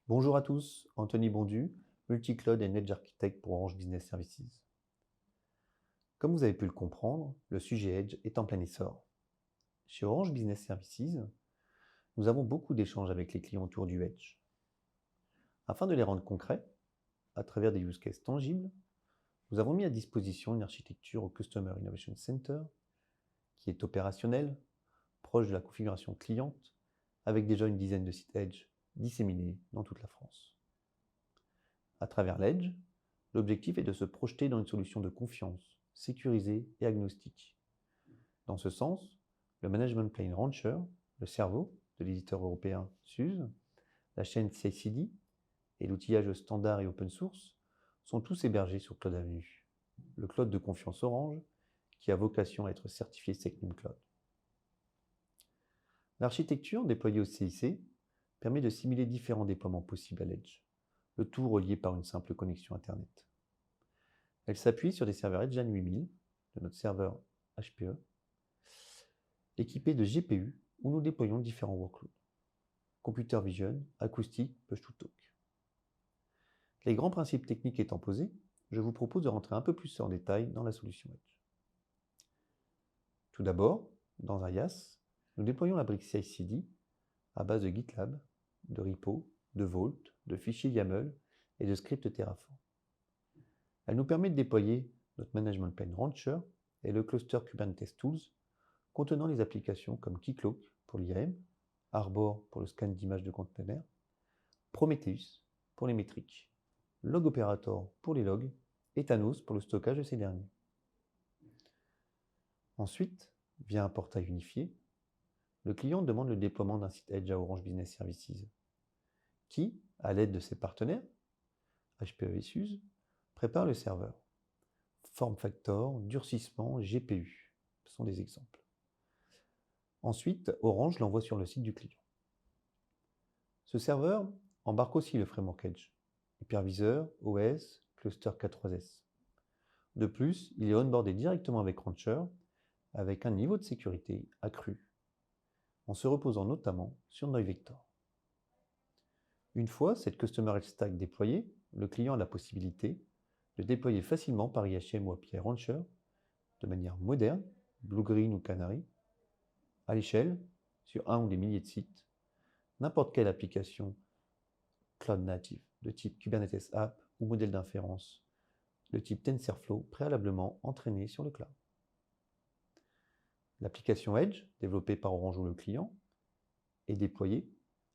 Bonjour à tous, Anthony Bondu, Multicloud et Edge Architect pour Orange Business Services. Comme vous avez pu le comprendre, le sujet Edge est en plein essor. Chez Orange Business Services, nous avons beaucoup d'échanges avec les clients autour du Edge. Afin de les rendre concrets, à travers des use cases tangibles, nous avons mis à disposition une architecture au Customer Innovation Center qui est opérationnelle, proche de la configuration cliente, avec déjà une dizaine de sites Edge disséminés dans toute la France. À travers l'Edge, l'objectif est de se projeter dans une solution de confiance, sécurisée et agnostique. Dans ce sens, le Management Plane Rancher, le cerveau de l'éditeur européen SUSE, la chaîne CI/CD et l'outillage standard et open source sont tous hébergés sur Cloud Avenue, le cloud de confiance Orange qui a vocation à être certifié SecNum Cloud. L'architecture déployée au CIC permet de simuler différents déploiements possibles à l'Edge, le tout relié par une simple connexion Internet. Elle s'appuie sur des serveurs Edgeline 8000, de notre serveur HPE, équipés de GPU où nous déployons différents workloads. Computer vision, acoustique, push to talk. Les grands principes techniques étant posés, je vous propose de rentrer un peu plus en détail dans la solution Edge. Tout d'abord, dans un IaaS, nous déployons la brique CI/CD à base de GitLab, de repo, de Vault, de fichiers YAML et de scripts Terraform. Elle nous permet de déployer notre Management Plane Rancher et le cluster Kubernetes Tools contenant les applications comme Keycloak pour l'IAM, Arbor pour le scan d'images de containers, Prometheus pour les métriques, Log Operator pour les logs et Thanos pour le stockage de ces derniers. Ensuite, via un portail unifié, le client demande le déploiement d'un site Edge à Orange Business Services, qui, à l'aide de ses partenaires, HPE et SUSE, prépare le serveur. Form factor, durcissement, GPU, ce sont des exemples. Ensuite, Orange l'envoie sur le site du client. Ce serveur embarque aussi le framework Edge, hyperviseur, OS, cluster K3s. De plus, il est onboardé directement avec Rancher, avec un niveau de sécurité accru, en se reposant notamment sur NeuVector. Une fois cette Customer Edge Stack déployée, le client a la possibilité de déployer facilement par IHM ou API Rancher de manière moderne, Blue Green ou Canary, à l'échelle, sur un ou des milliers de sites, n'importe quelle application cloud native de type Kubernetes App ou modèle d'inférence de type TensorFlow préalablement entraîné sur le cloud. L'application Edge, développée par Orange ou le client, est déployée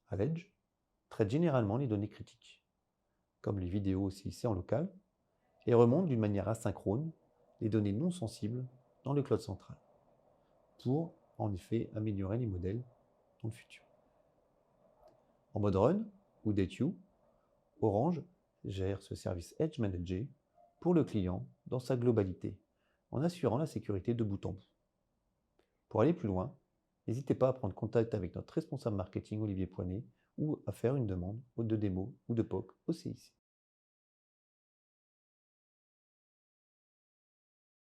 à l'Edge, traite généralement les données critiques, comme les vidéos au CIC en local, et remonte d'une manière asynchrone les données non sensibles dans le cloud central, pour en effet améliorer les modèles dans le futur. En mode run ou DTU, Orange gère ce service Edge Manager pour le client dans sa globalité, en assurant la sécurité de bout en bout. Pour aller plus loin, n'hésitez pas à prendre contact avec notre responsable marketing Olivier Poinet ou à faire une demande de démo ou de POC au CIC.